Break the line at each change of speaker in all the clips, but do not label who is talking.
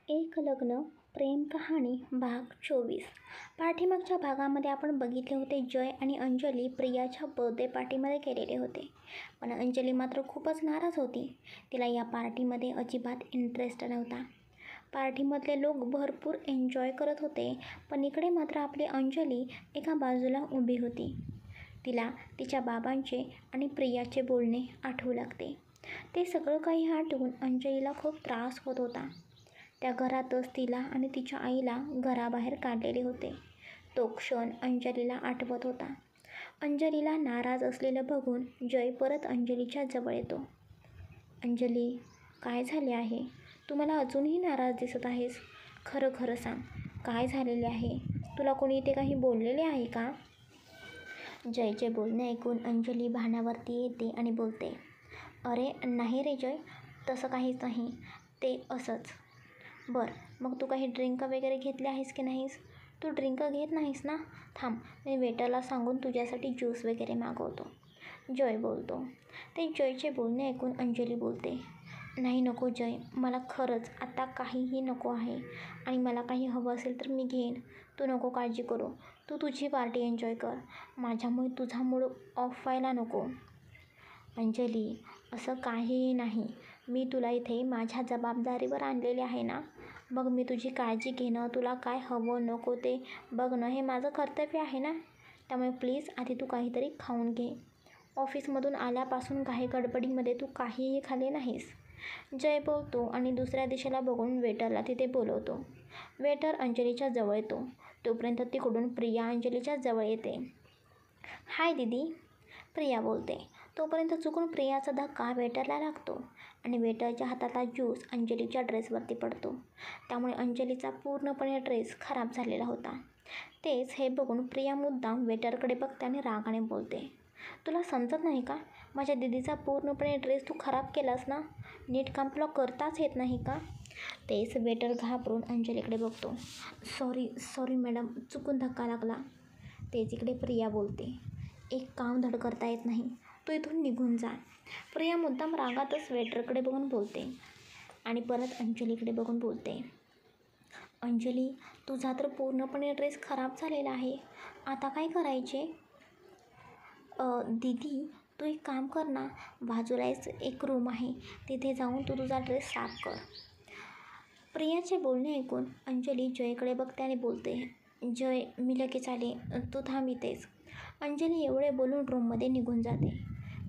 एक लग्न प्रेम कहाणी भाग 24. पाठीमागच्या भागामध्ये आपण बघितले होते जय आणि अंजली प्रियाच्या बर्थडे पार्टीमध्ये गेलेले होते. पण अंजली मात्र खूपच नाराज होती. तिला या पार्टीमध्ये अजिबात इंटरेस्ट नव्हता. पार्टीमधले लोक भरपूर एन्जॉय करत होते, पण इकडे मात्र आपली अंजली एका बाजूला उभी होती. तिला तिच्या बाबांचे आणि प्रियाचे बोलणे आठवू लागते. ते सगळं काही आठवून अंजलीला खूप त्रास होत होता. त्या घरातच तिला आणि तिच्या आईला घराबाहेर काढलेले होते. तो क्षण अंजलीला आठवत होता. अंजलीला नाराज असलेलं बघून जय परत अंजलीच्या जवळ येतो. अंजली, काय झाले आहे? तू मला अजूनही नाराज दिसत आहेस. खरं खरं सांग, काय झालेले आहे? तुला कोणी इथे काही बोललेले आहे का? जयचे बोलणे ऐकून अंजली भानावरती येते आणि बोलते, अरे नाही रे जय, तसं काहीच नाही, ते असंच. बरं, मग तू काही ड्रिंक वगैरे घेतले आहेस की नाहीस? तू ड्रिंक घेत नाहीस ना? थांब, मी वेटरला सांगून तुझ्यासाठी ज्यूस वगैरे मागवतो, जय बोलतो. ते जयचे बोलणे ऐकून अंजली बोलते, नाही नको जय, मला खरंच आता काहीही नको आहे आणि मला काही हवं असेल तर मी घेईन. तू नको काळजी करू, तू तुझी पार्टी एन्जॉय कर. माझ्यामुळे तुझा मूड ऑफ व्हायला नको. अंजली, असं काहीही नाही. मी तुला इथे माझ्या जबाबदारीवर आणलेले आहे ना. मग मी तुझी काळजी घेणं, तुला काय हवं नको ते बघणं हे माझं कर्तव्य आहे ना. त्यामुळे प्लीज आधी तू काहीतरी खाऊन घे. ऑफिसमधून आल्यापासून काही गडबडीमध्ये तू काहीही खाल्ले नाहीस, जय बोलतो आणि दुसऱ्या दिशेला बघून वेटरला तिथे बोलवतो. वेटर अंजलीच्या जवळ येतो. तोपर्यंत तिकडून प्रिया अंजलीच्या जवळ येते. हाय दीदी, प्रिया बोलते. तोपर्यंत चुकून प्रियाचा धक्का वेटरला लागतो आणि वेटरच्या हातातला ज्यूस अंजलीच्या ड्रेसवरती पडतो. त्यामुळे अंजलीचा पूर्णपणे ड्रेस खराब झालेला होता. तेच हे बघून प्रिया मुद्दाम वेटरकडे बघते आणि रागाने बोलते, तुला समजत नाही का? माझ्या दीदीचा पूर्णपणे ड्रेस तू खराब केलास ना. नीट काम तुला करताच येत नाही का? तेच वेटर घाबरून अंजलीकडे बघतो. सॉरी मॅडम, चुकून धक्का लागला. तेच इकडे प्रिया बोलते, एक काम धड करता येत नाही, तू इथून निघून जा. प्रिया मुद्दाम रागातच वेटरकडे बघून बोलते आणि परत अंजलीकडे बघून बोलते, अंजली, तुझा तर पूर्णपणे ड्रेस खराब झालेला आहे, आता काय करायचे? दीदी, तू एक काम कर ना, बाजूलाच एक रूम आहे, तिथे जाऊन तू तुझा ड्रेस साफ कर. प्रियाचे बोलणे ऐकून अंजली जयकडे बघते आणि बोलते, जय, मी लगेच आले, तू थांब इथेच. अंजली एवढे बोलून रूममध्ये निघून जाते.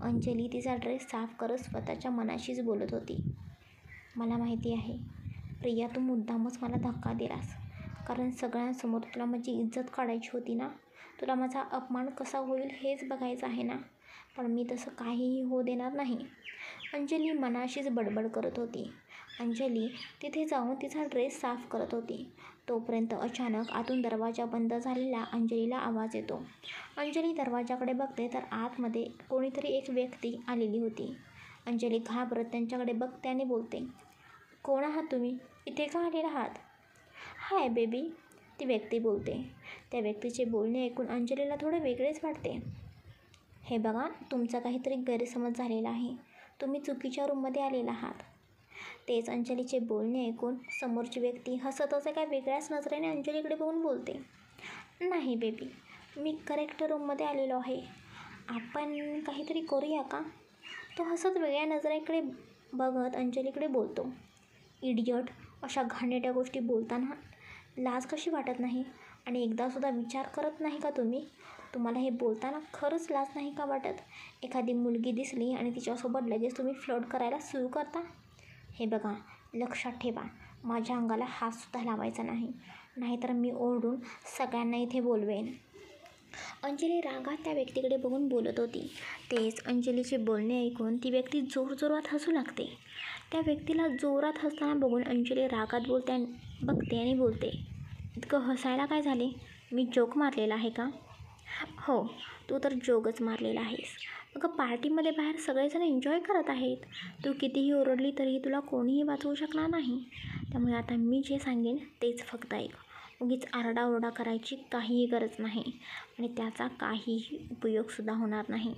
अंजली तिचा ड्रेस साफ करत स्वतःच्या मनाशीच बोलत होती, मला माहिती आहे प्रिया, तू मुद्दामच मला धक्का दिलास, कारण सगळ्यांसमोर तुला माझी इज्जत काढायची होती ना. तुला माझा अपमान कसा होईल हेच बघायचं आहे ना. पण मी तसं काहीही होऊ देणार नाही. अंजली मनाशीच बडबड करत होती. अंजली तिथे जाऊन तिचा ड्रेस साफ करत होती. तोपर्यंत अचानक आतून दरवाजा बंद झालेला अंजलीला आवाज येतो. अंजली दरवाजाकडे बघते तर आतमध्ये कोणीतरी एक व्यक्ती आलेली होती. अंजली घाबरत त्यांच्याकडे बघते आणि बोलते, कोण आहात तुम्ही? इथे का आलेला आहात? हाय बेबी, ती व्यक्ती बोलते. त्या व्यक्तीचे बोलणे ऐकून अंजलीला थोडे वेगळेच वाटते. हे बघा, तुमचा काहीतरी गैरसमज झालेला आहे, तुम्ही चुकीच्या रूममध्ये आलेला आहात. तेच अंजलीचे बोलणे ऐकून समोरची व्यक्ती हसत एका वेगळ्याच नजरेने अंजलीकडे बघून बोलते, नाही बेबी, मी करेक्ट रूममध्ये आलेलो आहे, आपण काहीतरी करूया का? तो हसत वेगळ्या नजरेकडे बघत अंजलीकडे बोलतो, इडियट, अशा घाणेरड्या गोष्टी बोलताना लाज कशी वाटत नाही? आणि एकदासुद्धा विचार करत नाही का तुम्ही? तुम्हाला हे बोलताना खरंच लाज नाही का वाटत? एखादी मुलगी दिसली आणि तिच्यासोबत लगेच तुम्ही फ्लर्ट करायला सुरू करता. हे बघा, लक्षात ठेवा, माझ्या अंगाला हातसुद्धा लावायचा नाही, नाहीतर मी ओरडून सगळ्यांना इथे बोलवेन. अंजली रागात त्या व्यक्तीकडे बघून बोलत होती. तेच अंजलीचे बोलणे ऐकून ती व्यक्ती जोरजोरात हसू लागते. त्या व्यक्तीला जोरात हसताना बघून अंजली रागात बघते आणि बोलते, इतकं हसायला काय झाले? मी जोक मारलेला आहे का? हो, तू तर जोकच मारलेला आहेस. अगं, पार्टीमध्ये बाहेर सगळेजण एन्जॉय करत आहेत, तू कितीही ओरडली तरीही तुला कोणीही वाचवू शकणार नाही. त्यामुळे आता मी जे सांगेन तेच फक्त ऐक. उगीच आरडाओरडा करायची काहीही गरज नाही आणि त्याचा काहीही उपयोगसुद्धा होणार नाही.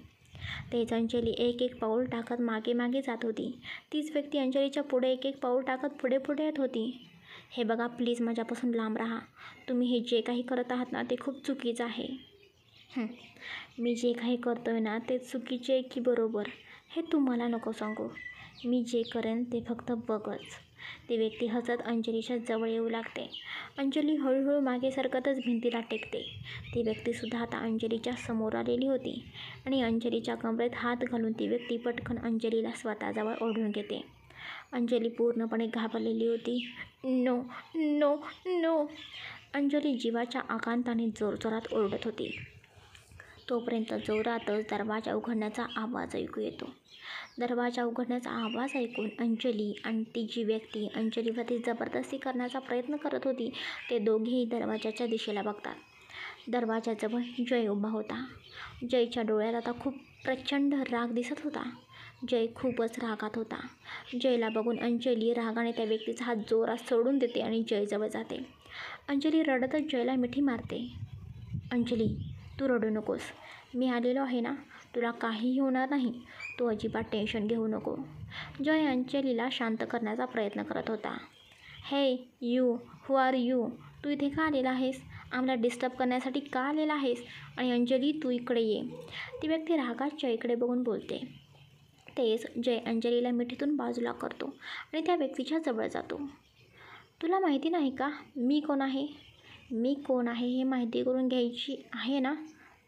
तेच अंजली एक एक पाऊल टाकत मागे मागे जात होती. तीच व्यक्ती अंजलीच्या पुढे एक एक पाऊल टाकत पुढे पुढे येत होती. हे बघा, प्लीज माझ्यापासून लांब राहा. तुम्ही हे जे काही करत आहात ना ते खूप चुकीचं आहे. मी जे काही करतो आहे ना ते चुकीचे आहे की बरोबर हे तुम्हाला नको सांगू. मी जे करेन ते फक्त बघच. ती व्यक्ती हसत अंजलीच्या जवळ येऊ लागते. अंजली हळूहळू मागे सरकतच भिंतीला टेकते. ती व्यक्तीसुद्धा आता अंजलीच्या समोर आलेली होती आणि अंजलीच्या कमरेत हात घालून ती व्यक्ती पटकन अंजलीला स्वतःजवळ ओढून घेते. अंजली पूर्णपणे घाबरलेली होती. नो नो नो, अंजली जीवाच्या आकांताने जोरजोरात ओरडत होती. तोपर्यंत जोरातच दरवाजा उघडण्याचा आवाज ऐकू येतो. दरवाजा उघडण्याचा आवाज ऐकून अंजली आणि ती जी व्यक्ती अंजलीवरती जबरदस्ती करण्याचा प्रयत्न करत होती ते दोघेही दरवाजाच्या दिशेला बघतात. दरवाजाजवळ जय उभा होता. जयच्या डोळ्यात आता खूप प्रचंड राग दिसत होता. जय खूपच रागात होता. जयला बघून अंजली रागाने त्या व्यक्तीचा हात जोरात सोडून देते आणि जयजवळ जाते. अंजली रडतच जयला मिठी मारते. अंजली, तू रडू नकोस. मी आलेलो आहे ना, तुला काहीही होणार नाही. तू अजिबात टेन्शन घेऊ नको. जय अंजलीला शांत करण्याचा प्रयत्न करत होता. हे यू, हू आर यू? तू इथे का आलेला आहेस? आम्हाला डिस्टर्ब करण्यासाठी का आलेला आहेस? आणि अंजली, तू इकडे ये. ती व्यक्ती रागात जयकडे बघून बोलते. तेच जय अंजलीला मिठीतून बाजूला करतो आणि त्या व्यक्तीच्या जवळ जातो. तुला माहिती नाही का मी कोण आहे? मी कोण आहे हे माहिती करून घ्यायची आहे ना?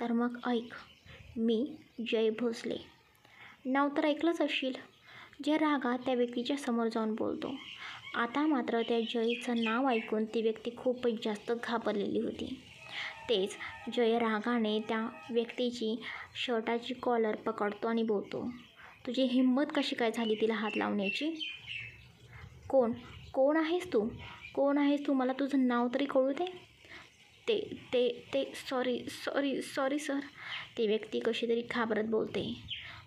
तर मग ऐक. मी जय भोसले. नाव तर ऐकलंच असशील. जय रागात त्या व्यक्तीच्या समोर जाऊन बोलतो. आता मात्र त्या जयचं नाव ऐकून ती व्यक्ती खूपच जास्त घाबरलेली होती. तेच जय रागाने त्या व्यक्तीची शर्टाची कॉलर पकडतो आणि बोलतो. तुझी हिंमत कशी काय झाली तिला हात लावण्याची? कोण आहेस तू? कोण आहेस तू? मला तुझं नाव तरी कळू दे. ते सॉरी सर. ती व्यक्ती कशी तरी घाबरत बोलते.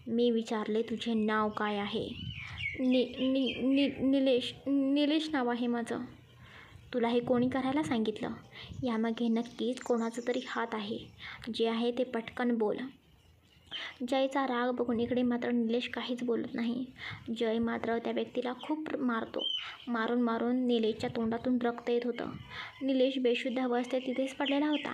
मी विचारले तुझे नाव काय आहे? निलेश नाव आहे माझं. तुला हे कोणी करायला सांगितलं? यामागे नक्कीच कोणाचा तरी हात आहे. जे आहे ते पटकन बोल. जयचा राग बघून इकडे मात्र निलेश काहीच बोलत नाही. जय मात्र त्या व्यक्तीला खूप मारतो. मारून निलेशच्या तोंडातून रक्त येत होतं. निलेश बेशुद्ध अवस्थेत तिथेच पडलेला होता.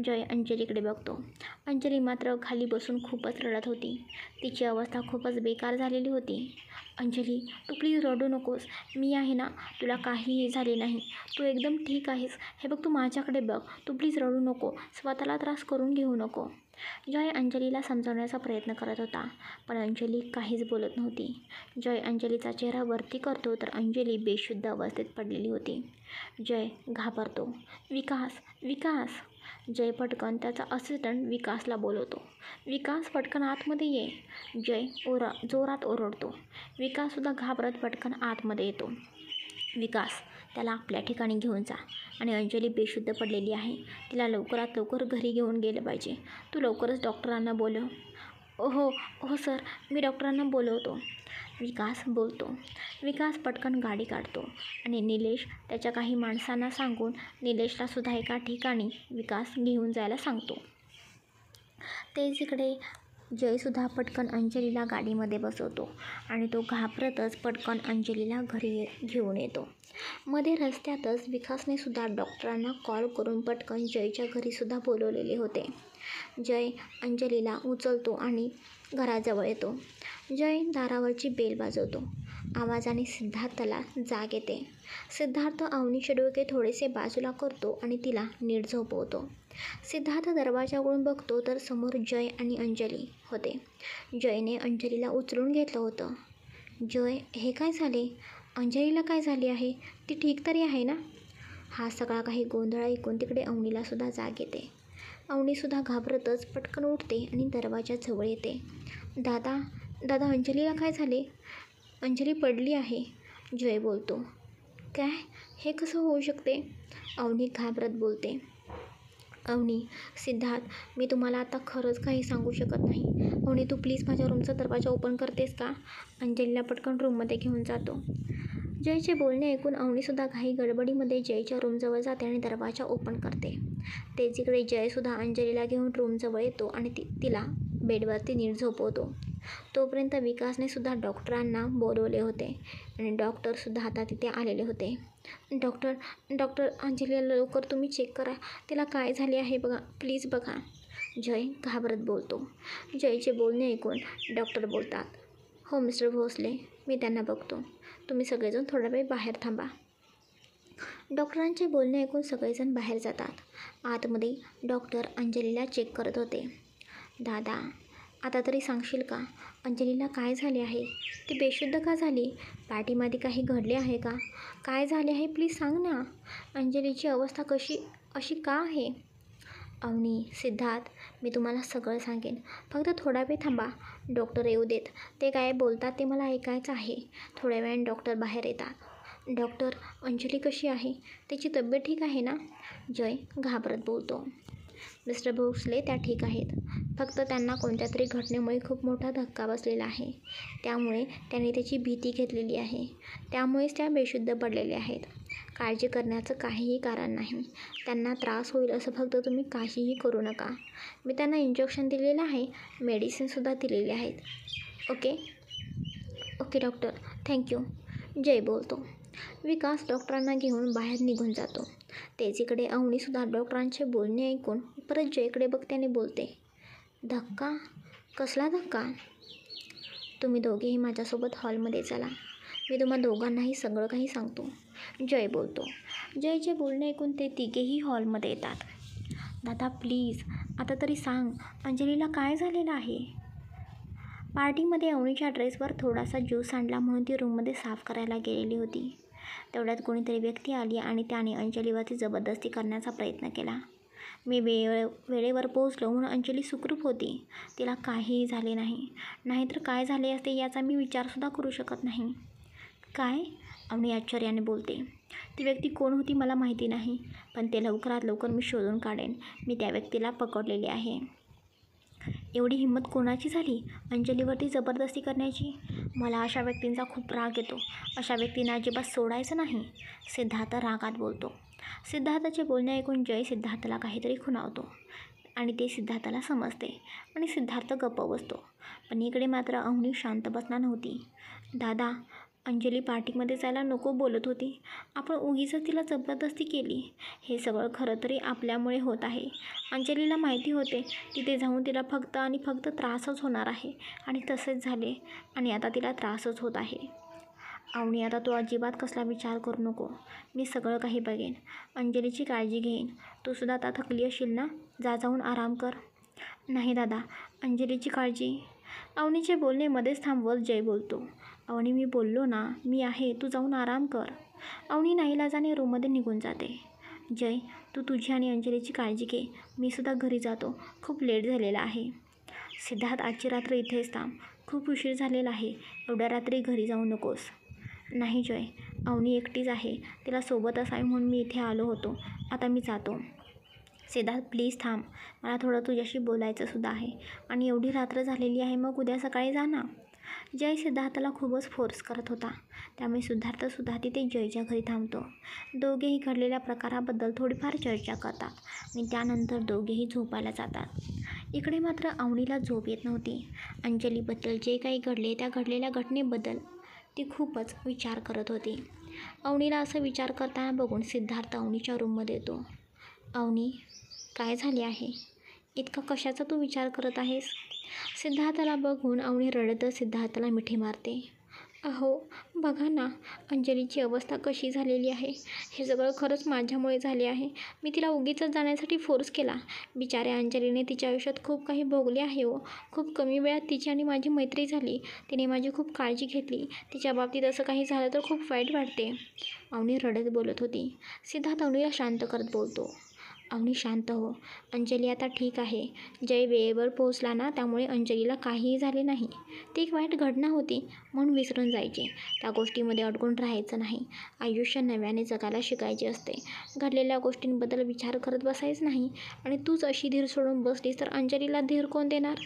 जय अंजलीकडे बघतो. अंजली मात्र खाली बसून खूपच रडत होती. तिची अवस्था खूपच बेकार झालेली होती. अंजली, तू प्लीज रडू नकोस. मी आहे ना, तुला काहीही झाले नाही. तू एकदम ठीक आहेस. हे बघ, तू माझ्याकडे बघ. तू प्लीज रडू नको. स्वतःला त्रास करून घेऊ नको. जय अंजलीला समजवण्याचा प्रयत्न करत होता, पण अंजली काहीच बोलत नव्हती. जय अंजलीचा चेहरा वरती करतो तर अंजली बेशुद्ध अवस्थेत पडलेली होती. जय घाबरतो. विकास. जय पटकन त्याचा असिस्टंट विकासला बोलवतो. विकास, पटकन आतमध्ये ये. जय जोरात ओरडतो. विकाससुद्धा घाबरत पटकन आतमध्ये येतो. विकास, त्याला आपल्या ठिकाणी घेऊन जा. आणि अंजली बेशुद्ध पडलेली आहे. तिला लवकरात लवकर घरी घेऊन गेलं पाहिजे. तू लवकरच डॉक्टरांना बोलव. हो सर, मी डॉक्टरांना बोलवतो. विकास बोलतो. विकास पटकन गाडी काढतो आणि निलेश त्याच्या काही माणसांना सांगून निलेशलासुद्धा एका ठिकाणी विकास घेऊन जायला सांगतो. तेच इकडे जयसुद्धा पटकन अंजलीला गाडीमध्ये बसवतो आणि तो घाबरतच पटकन अंजलीला घरी घेऊन येतो. मध्ये रस्त्यातच विकासने सुद्धा डॉक्टरांना कॉल करून पटकन जयच्या घरीसुद्धा बोलवलेले होते. जय अंजलीला उचलतो आणि घराजवळ येतो. जय दारावरची बेल वाजवतो. आवाजाने सिद्धार्थला जाग येते. सिद्धार्थ अवनीचे डोके थोडेसे बाजूला करतो आणि तिला नीट झोपवतो. सिद्धार्थ दरवाजा उघडून बघतो तर समोर जय आणि अंजली होते. जयने अंजलीला उचलून घेतलं होतं. जय, हे काय झाले? अंजलीला काय झाले आहे? ती ठीक तरी आहे ना? हा सगळा काही गोंधळ ऐकून तिकडे अवनीलासुद्धा जाग येते. अवनीसुद्धा घाबरतच पटकन उठते आणि दरवाजाजवळ येते. दादा, अंजलीला काय झाले? अंजली पडली आहे. जय बोलतो. काय? हे कसं होऊ शकते? अवनी घाबरत बोलते. अवनी, सिद्धार्थ, मी तुम्हाला आता खरंच काही सांगू शकत नाही. अवनी, तू प्लीज माझ्या रूमचा दरवाजा ओपन करतेस का? अंजलीला पटकन रूममध्ये घेऊन जातो. जयचे बोलणे ऐकून अवनीसुद्धा काही गडबडीमध्ये जयच्या रूमजवळ जाते आणि दरवाजा ओपन करते. तेच इकडे जयसुद्धा अंजलीला घेऊन रूमजवळ येतो आणि तिला बेडवरती नीट झोपवतो. तोपर्यंत विकासने सुद्धा डॉक्टरांना बोलवले होते आणि डॉक्टरसुद्धा आता तिथे आलेले होते. डॉक्टर अंजलीला लवकर तुम्ही चेक करा, तिला काय झाले आहे बघा, प्लीज बघा, जय घाबरत बोलतो. जयचे बोलणे ऐकून डॉक्टर बोलतात, हो मिस्टर भोसले, मी त्यांना बघतो, तुम्ही सगळेजण थोडा वेळ बाहेर थांबा. डॉक्टरांचे बोलणे ऐकून सगळेजण बाहेर जातात. आतमध्ये डॉक्टर अंजलीला चेक करत होते. दादा, आता तरी सांगशील का, अंजलीला काय झाले आहे, ती बेशुद्ध का झाली, पाठीमध्ये काही घडले आहे का, काय झाले आहे प्लीज सांग ना, अंजलीची अवस्था अशी का आहे. अवनी, सिद्धार्थ, मी तुम्हाला सगळं सांगेन, फक्त थोडा वेळ थांबा, डॉक्टर येऊ देत, ते काय बोलतात ते मला ऐकायचं आहे. थोड्या वेळाने डॉक्टर बाहेर येतात. डॉक्टर, अंजली कशी आहे, तिची तब्येत ठीक आहे ना, जय घाबरत बोलतो. मिस्टर भोसले, त्या ठीक आहेत, फक्त त्यांना कोणत्या तरी घटनेमुळे खूप मोठा धक्का बसलेला आहे, त्यामुळे त्यांनी त्याची भीती घेतलेली आहे, त्यामुळेच त्या बेशुद्ध पडलेल्या आहेत. काळजी करण्याचं काहीही कारण नाही, त्यांना त्रास होईल असं फक्त तुम्ही काहीही करू नका. मी त्यांना इंजेक्शन दिलेलं आहे, मेडिसिनसुद्धा दिलेली आहेत. ओके डॉक्टर, थँक्यू, जय बोलतो. विकास डॉक्टरांना घेऊन बाहेर निघून जातो. तेच इकडे अवनीसुद्धा डॉक्टरांचे बोलणे ऐकून परत जयकडे बघत्याने बोलते, धक्का, कसला धक्का, तुम्ही दोघेही माझ्यासोबत हॉलमध्ये चला, मी तुम्हा दोघांनाही सगळं काही सांगतो, जय बोलतो. जयचे बोलणे ऐकून ते तिघेही हॉलमध्ये येतात. दादा प्लीज, आता तरी सांग, अंजलीला काय झालेलं आहे. पार्टीमध्ये अवनीच्या ड्रेसवर थोडासा ज्यूस सांडला म्हणून ती रूममध्ये साफ करायला गेलेली होती. तेवढ्यात कोणीतरी व्यक्ती आली आणि त्याने अंजलीवरती जबरदस्ती करण्याचा प्रयत्न केला. मी वेळेवर पोहोचलो म्हणून अंजली सुखरूप होती, तिला काहीही झाले नाही, नाहीतर काय झाले असते याचा मी विचारसुद्धा करू शकत नाही. काय, अवनी आश्चर्याने बोलते. ती व्यक्ती कोण होती मला माहिती नाही, पण ते लवकरात लवकर मी शोधून काढेन, मी त्या व्यक्तीला पकडलेले आहे. एवढी हिंमत कोणाची झाली अंजलीवरती जबरदस्ती करण्याची. मला अशा व्यक्तींचा खूप राग येतो, अशा व्यक्तींना अजिबात सोडायचं नाही, सिद्धार्थ रागात बोलतो. सिद्धार्थाचे बोलणे ऐकून जय सिद्धार्थला काहीतरी खुणावतो आणि ते सिद्धार्थला समजते आणि सिद्धार्थ गप्प बसतो. पण इकडे मात्र अवनी शांत बसणार नव्हती. दादा, अंजली पार्टीमध्ये जायला नको बोलत होती, आपण उगीच तिला जबरदस्ती केली, हे सगळं खरं तरी आपल्यामुळे होत आहे. अंजलीला माहिती होते तिथे जाऊन तिला फक्त आणि फक्त त्रासच होणार आहे आणि तसेच झाले आणि आता तिला त्रासच होत आहे. अवनी, आता तू अजिबात कसला विचार करू नको, मी सगळं काही बघेन, अंजलीची काळजी घेईन, तू सुद्धा आता थकली असशील ना, जाऊन आराम कर. नाही दादा, अंजलीची काळजी, अवनीचे बोलणे मध्येच थांबवत जय बोलतो. अवनी, मी बोललो ना, मी आहे, तू जाऊन आराम कर. अवनी नाईलाजाने रूममध्ये निघून जाते. जय, तू तुझी आणि अंजलीची काळजी घे, मी सुद्धा घरी जातो, खूप लेट झालेला आहे. सिद्धार्थ, आजची रात्र इथेच थांब, खूप उशीर झालेला आहे, एवढ्या रात्री घरी जाऊ नकोस. नाही जय, अवनी एकटीच आहे, तिला सोबत असावी म्हणून मी इथे आलो होतो, आता मी जातो. सिद्धार्थ प्लीज थांब, मला थोडं तुझ्याशी बोलायचं सुद्धा आहे आणि एवढी रात्र झालेली आहे, मग उद्या सकाळी जा ना. जय सिद्धार्थला खूपच फोर्स करत होता, त्यामुळे सिद्धार्थसुद्धा तिथे जयच्या घरी थांबतो. दोघेही घडलेल्या प्रकाराबद्दल थोडीफार चर्चा करतात आणि त्यानंतर दोघेही झोपायला जातात. इकडे मात्र अवनीला झोप येत नव्हती. अंजलीबद्दल जे काही घडले त्या घडलेल्या घटनेबद्दल ती खूपच विचार करत होती. अवनीला असं विचार करताना बघून सिद्धार्थ अवनीच्या रूममध्ये येतो. अवनी, काय झाले आहे, इतका कशाचा तू विचार करत आहेस. सिद्धार्थला बघून अवनी रडतच सिद्धार्थला मिठी मारते. अहो बघा ना, अंजलीची अवस्था कशी झालेली आहे, हे सगळं खरंच माझ्यामुळे झाले आहे, मी तिला उगीचच जाण्यासाठी फोर्स केला. बिचाऱ्या अंजलीने तिच्या आयुष्यात खूप काही भोगले आहे हो, खूप कमी वेळात तिची आणि माझी मैत्री झाली, तिने माझी खूप काळजी घेतली, तिच्या बाबतीत असं काही झालं तर खूप वाईट वाटते. अवनी रडत बोलत होती. सिद्धार्थ अवनीला शांत करत बोलतो. अवनी शांत हो, अंजली आता ठीक आहे, जय वेळेवर पोहोचला ना, त्यामुळे अंजलीला काहीही झाले नाही, ती एक वाईट घटना होती, म्हणून विसरून जायचे. त्या गोष्टीमध्ये अडकून राहायचं नाही. आयुष्य नव्याने जगायला शिकायचे असते. घडलेल्या गोष्टींबद्दल विचार करत बसायचं नाही. आणि तूच अशी धीर सोडून बसलीस तर अंजलीला धीर कोण देणार?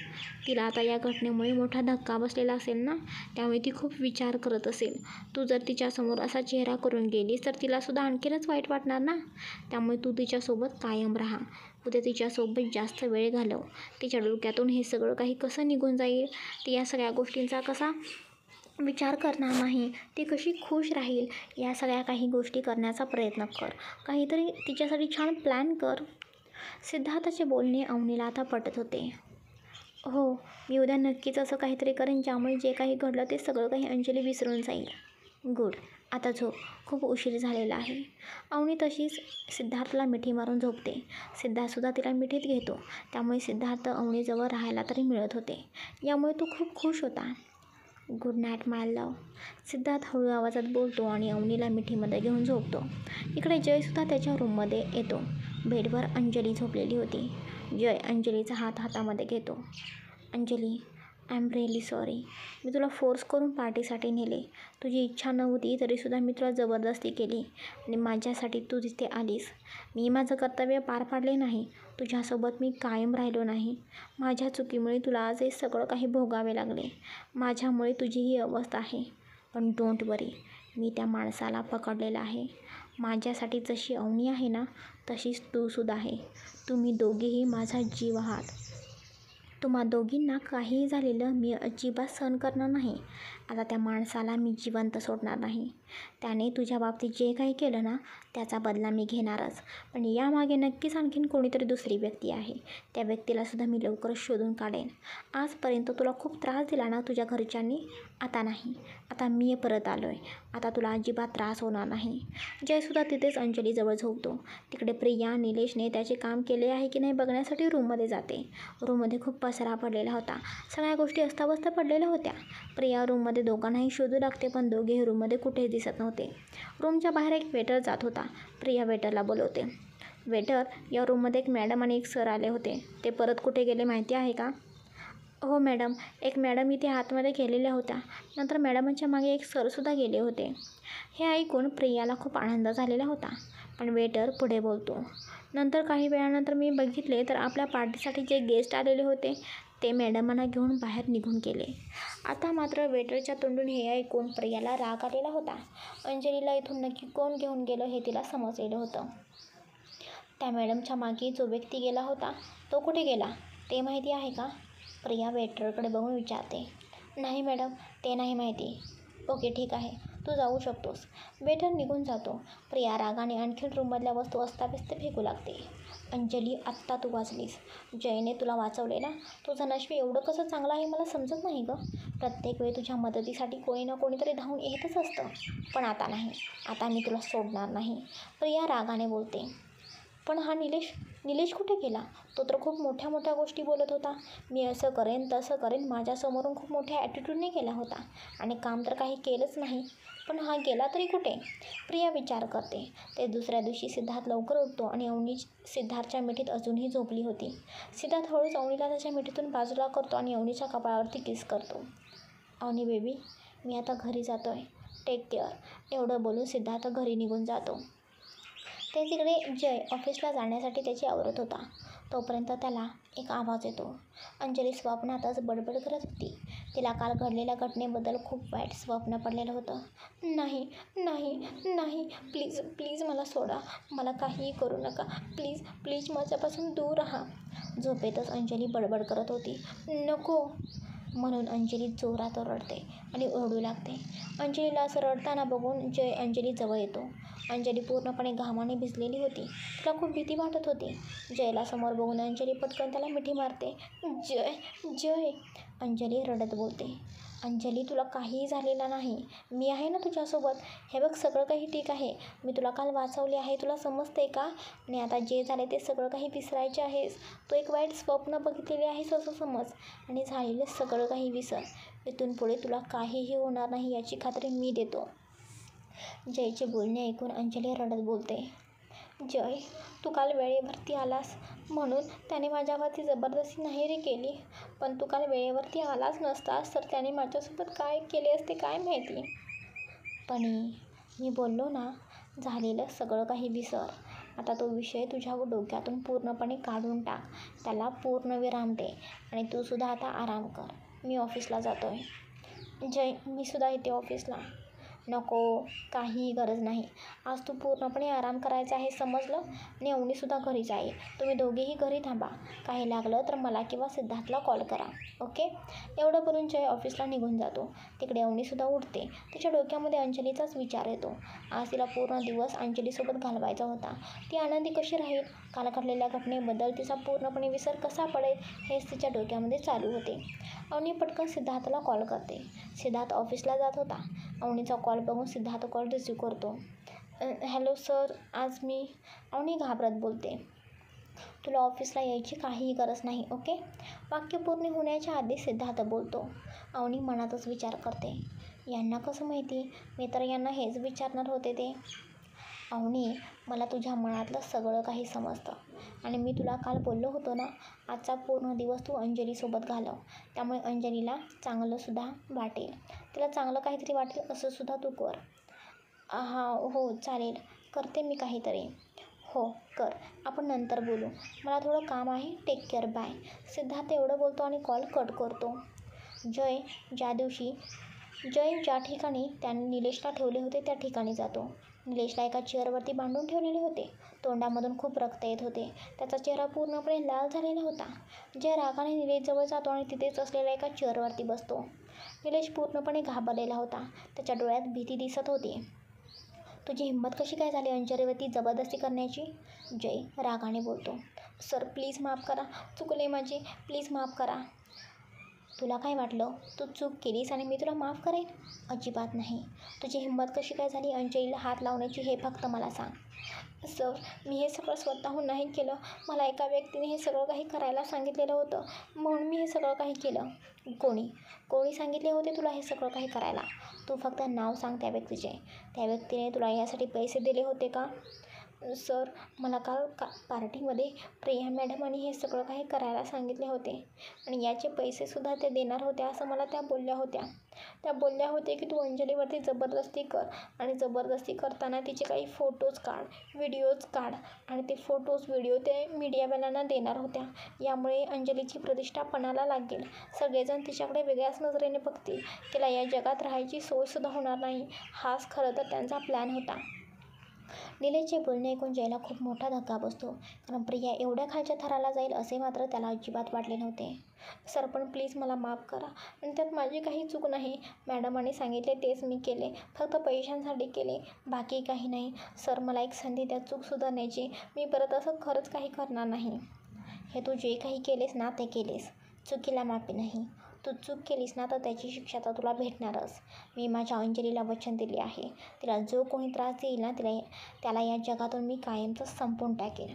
तिला आता या घटनेमुळे मोठा धक्का बसलेला असेल ना, त्यामुळे ती खूप विचार करत असेल. तू जर तिच्यासमोर असा चेहरा करून गेलीस तर तिलासुद्धा आणखीनच वाईट वाटणार ना. त्यामुळे तू तिच्यासोबत कायम राहा. उद्या तिच्यासोबत जास्त वेळ घालव. तिच्या डोक्यातून हे सगळं काही कसं निघून जाईल, ती या सगळ्या गोष्टींचा कसा विचार करणार नाही, ती कशी खुश राहील, या सगळ्या काही गोष्टी करण्याचा प्रयत्न कर. काहीतरी तिच्यासाठी छान प्लॅन कर. सिद्धार्थाचे बोलणे अवनीला आता पटत होते. हो, मी उद्या नक्कीच असं काहीतरी करेन ज्यामुळे जे काही घडलं ते सगळं काही अंजली विसरून जाईल. गुड, आता झोप, खूप उशीर झालेला आहे. अवनी तशीच सिद्धार्थला मिठी मारून झोपते. सिद्धार्थसुद्धा तिला मिठीत घेतो. त्यामुळे सिद्धार्थ अवनीजवळ राहायला तरी मिळत होते. यामुळे तो खूप खुश होता. गुड नाईट माय लव्ह, सिद्धार्थ हळू आवाजात बोलतो आणि अवनीला मिठीमध्ये घेऊन झोपतो. इकडे जयसुद्धा त्याच्या रूममध्ये येतो. बेडवर अंजली झोपलेली होती. जय अंजलीचा हात हातामध्ये घेतो. Anjali, I am really sorry. मी तुला फोर्स करून पार्टीसाठी नेले. तुझी इच्छा नव्हती तरीसुद्धा मी तुला जबरदस्ती केली आणि माझ्यासाठी तू तिथे आलीस. मी माझं कर्तव्य पार पाडले नाही. तुझ्यासोबत मी कायम राहिलो नाही. माझ्या चुकीमुळे तुला आज हे सगळं काही भोगावे लागले. माझ्यामुळे तुझी ही अवस्था आहे. पण डोंट वरी, मी त्या माणसाला पकडलेलं आहे. माझ्यासाठी जशी अवनी आहे ना, तशीच तूसुद्धा आहे. तुम्ही दोघेही माझा जीव आहात. तुम्हा दोघींना काहीही झालेलं मी अजिबात सहन करणार नाही. आता त्या माणसाला मी जिवंत सोडणार नाही. त्याने तुझ्या बाबतीत जे काही केलं ना, त्याचा बदला मी घेणारच. पण यामागे नक्कीच आणखीन कोणीतरी दुसरी व्यक्ती आहे. त्या व्यक्तीलासुद्धा मी लवकरच शोधून काढेन. आजपर्यंत तुला खूप त्रास दिला ना तुझ्या घरच्यांनी, आता नाही. आता मी परत आलो आहे. आता तुला अजिबात त्रास होणार नाही. जयसुद्धा तिथेच अंजलीजवळ झोपतो. तिकडे प्रिया निलेशने त्याचे काम केले आहे की नाही बघण्यासाठी रूममध्ये जाते. रूममध्ये खूप पसारा पडलेला होता. सगळ्या गोष्टी अस्ताव्यस्त पडलेल्या होत्या. प्रिया रूममध्ये दोघांनाही शोधू लागते पण दोघेही रूममध्ये कुठेच दिसत नव्हते. रूमच्या बाहेर एक वेटर जात होता. प्रिया वेटरला बोलवते. वेटर, या रूममध्ये एक मॅडम आणि एक सर आले होते. ते परत कुठे गेले माहिती आहे का? हो मॅडम, एक मॅडम इथे आतमध्ये गेलेल्या होत्या. नंतर मॅडमांच्या मागे एक सरसुद्धा गेले होते. हे ऐकून प्रियाला खूप आनंद झालेला होता. पण वेटर पुढे बोलतो. नंतर काही वेळानंतर मी बघितले तर आपल्या पार्टीसाठी जे गेस्ट आलेले होते ते मॅडमांना घेऊन बाहेर निघून गेले. आता मात्र वेटरच्या तोंडून हे ऐकून प्रियाला राग आलेला होता. अंजलीला इथून नक्की कोण घेऊन गेलं हे तिला समजलेलं होतं. त्या मॅडमच्या मागे जो व्यक्ती गेला होता तो कुठे गेला ते माहिती आहे का? प्रिया वेटरकडे बघून विचारते. नाही मॅडम, ते नाही माहिती. ओके ठीक आहे, तू जाऊ शकतोस. वेटर निघून जातो. प्रिया रागाने आणखीन रूममधल्या वस्तू अस्ताव्यस्त फेकू लागते. अंजली, आत्ता तू वाचलीस. जयने तुला वाचवले ना. तुझं नशीब एवढं कसं चांगलं आहे मला समजत नाही गं. प्रत्येक वेळी तुझ्या मदतीसाठी कोणी ना कोणीतरी धावून येतच असतं. पण आता नाही. आता मी तुला सोडणार नाही. प्रिया रागाने बोलते. पण हा निलेश कुठे गेला? तो तर खूप मोठ्या मोठ्या गोष्टी बोलत होता. मी असं करेन तसं करेन, माझ्यासमोरून खूप मोठ्या ॲटिट्यूडने केला होता आणि काम तर काही केलंच नाही. पण हा गेला तरी कुठे? प्रिया विचार करते. ते दुसऱ्या दिवशी सिद्धार्थ लवकर उठतो आणि अवनी सिद्धार्थच्या मिठीत अजूनही झोपली होती. सिद्धार्थ हळूच अवनीला त्याच्या मिठीतून बाजूला करतो आणि अवनीच्या कपाळावरती किस करतो. अवनी बेबी, मी आता घरी जातो आहे. Take care. एवढं बोलून सिद्धार्थ घरी निघून जातो. ते तिकडे जय ऑफिसला जाण्यासाठी त्याची आवरत होता. तोपर्यंत त्याला एक आवाज येतो. अंजली स्वप्नातच बडबड करत होती. तिला काल घडलेल्या घटनेबद्दल खूप वाईट स्वप्न पडलेलं होतं. नाही नाही नाही, प्लीज प्लीज मला सोडा. मला काहीही करू नका. प्लीज प्लीज माझ्यापासून दूर राहा. झोपेतच अंजली बडबड करत होती. नको म्हणून अंजली जोरात रडते आणि ओरडू लागते. अंजलीला असं रडताना बघून जय अंजलीजवळ येतो. अंजली पूर्णपणे घामाने भिजलेली होती. तिला खूप भीती वाटत होती. जयला समोर बघून अंजली पटकन त्याला मिठी मारते. जय जय, अंजली रडत बोलते. अंजली, तुला काहीही झालेलं नाही. मी आहे ना तुझ्यासोबत. हे बघ, सगळं काही ठीक आहे. मी तुला काल वाचवले आहे, तुला समजते का? आणि आता जे झाले ते सगळं काही विसरायचे आहेस. तू एक वाईट स्वप्न बघितलेले आहेस असं समज आणि झालेलं सगळं काही विसर. इथून पुढे तुला काहीही होणार नाही याची खात्री मी देतो. जयचे बोलणे ऐकून अंजली रडत बोलते. जय, तू काल वेळेवरती आलास म्हणून त्याने माझ्यावरती जबरदस्ती नाही रे केली. पण तू काल वेळेवरती आलाच नसतास तर त्याने माझ्यासोबत काय केले असते काय माहिती. पण मी बोललो ना, झालेलं सगळं काही विसर. आता तो विषय तुझ्या डोक्यातून पूर्णपणे काढून टाक. त्याला पूर्ण विराम दे आणि तू सुद्धा आता आराम कर. मी ऑफिसला जातो आहे. जय, मी सुद्धा येते ऑफिसला. नको, काहीही गरज नाही. आज तू पूर्णपणे आराम करायचा आहे समजलं. आणि अवनीसुद्धा घरी जाईल. तुम्ही दोघेही घरी थांबा. काही लागलं तर मला किंवा सिद्धार्थला कॉल करा. ओके. एवढं करून जय ऑफिसला निघून जातो. तिकडे अवनीसुद्धा उठते. तिच्या डोक्यामध्ये अंजलीचाच विचार येतो. आज तिला पूर्ण दिवस अंजलीसोबत घालवायचा होता. ती आनंदी कशी राहील, काल घडलेल्या घटनेबद्दल तिचा पूर्णपणे विसर कसा पडेल हेच तिच्या डोक्यामध्ये चालू होते. अवनी पटकन सिद्धार्थला कॉल करते. सिद्धार्थ ऑफिसला जात होता. अवनीचा कॉल बघून सिद्धार्थ कॉल रिसीव्ह करतो. हॅलो सर, आज मी अवनी घाबरत बोलते. तुला ऑफिसला यायची काहीही गरज नाही. ओके. वाक्य पूर्ण होण्याच्या आधी सिद्धार्थ बोलतो. अवनी मनातच विचार करते, यांना कसं माहिती मी तर यांना हेच विचारणार होते ते. अवनी, मला तुझ्या मनातलं सगळं काही समजतं. आणि मी तुला काल बोललो होतो ना, आजचा पूर्ण दिवस तू अंजलीसोबत घालव. त्यामुळे अंजलीला चांगलंसुद्धा वाटेल. तिला चांगलं काहीतरी वाटेल असं सुद्धा तू कर. हो चालेल, करते मी काहीतरी. हो कर, आपण नंतर बोलू. मला थोडं काम आहे. Take care, bye. सिद्धार्थ एवढं बोलतो आणि कॉल कट करतो. जय ज्या ठिकाणी त्याने निलेशला ठेवले होते त्या ठिकाणी जातो. निलेशला एका चेअरवरती बांधून ठेवलेले होते. तोंडामधून खूप रक्त येत होते. त्याचा चेहरा पूर्णपणे लाल झालेला होता. जय रागाने निलेशजवळ जातो आणि तिथेच असलेल्या एका चेअरवरती बसतो. निलेश पूर्णपणे घाबरलेला होता. त्याच्या डोळ्यात भीती दिसत होती. तुझी हिंमत कशी काय झाली अंजलीवरती जबरदस्ती करण्याची? जय रागाने बोलतो. सर प्लीज माफ करा, चुकले माझे, प्लीज माफ करा. तुला काय वाटलं तू चूक केलीस आणि मी तुला माफ करेन? अजिबात नाही. तुझी हिंमत कशी काय झाली अंजलीला हात लावण्याची हे फक्त मला सांग. सर, मी हे सगळं स्वतःहून नाही केलं. मला एका व्यक्तीने हे सगळं काही करायला सांगितलेलं होतं म्हणून मी हे सगळं काही केलं. कोणी सांगितले होते तुला हे सगळं काही करायला? तू फक्त नाव सांग त्या व्यक्तीचे. त्या व्यक्तीने तुला यासाठी पैसे दिले होते का? सर, मला काल पार्टीमध्ये प्रिया मॅडमांनी हे सगळं काही करायला सांगितले होते आणि याचे पैसेसुद्धा ते देणार होते असं मला त्या बोलल्या होत्या. त्या बोलल्या होत्या की तू अंजलीवरती जबरदस्ती कर आणि जबरदस्ती करताना तिचे काही फोटोज काढ, व्हिडिओज काढ आणि ते फोटोज व्हिडिओ ते मीडियावाल्यांना देणार होत्या. यामुळे अंजलीची प्रतिष्ठा पणाला लागेल. सगळेजण तिच्याकडे वेगळ्याच नजरेने बघतील. तिला या जगात राहायची सोयसुद्धा होणार नाही. हाच खरं तर त्यांचा प्लॅन होता. निलेशचे बोलणे ऐकून जयला खूप मोठा धक्का बसतो. कारण प्रिया एवढ्या खालच्या थराला जाईल असे मात्र त्याला अजिबात वाटले नव्हते. सर, पण प्लीज मला माफ करा आणि त्यात माझी काही चूक नाही. मॅडमांनी सांगितले तेच मी केले. फक्त पैशांसाठी केले, बाकी काही नाही. सर, मला एक संधी द्या चूक सुधारण्याची. मी परत असं खरंच काही करणार नाही. हे तू जे काही केलेस ना ते केलेस. चुकीला माफी नाही. तू चूक केलीस ना तर त्याची शिक्षा तर तुला भेटणारच. मी माझ्या अंजलीला वचन दिले आहे. तिला जो कोणी त्रास देईल ना त्याला या जगातून मी कायमचं संपवून टाकेन.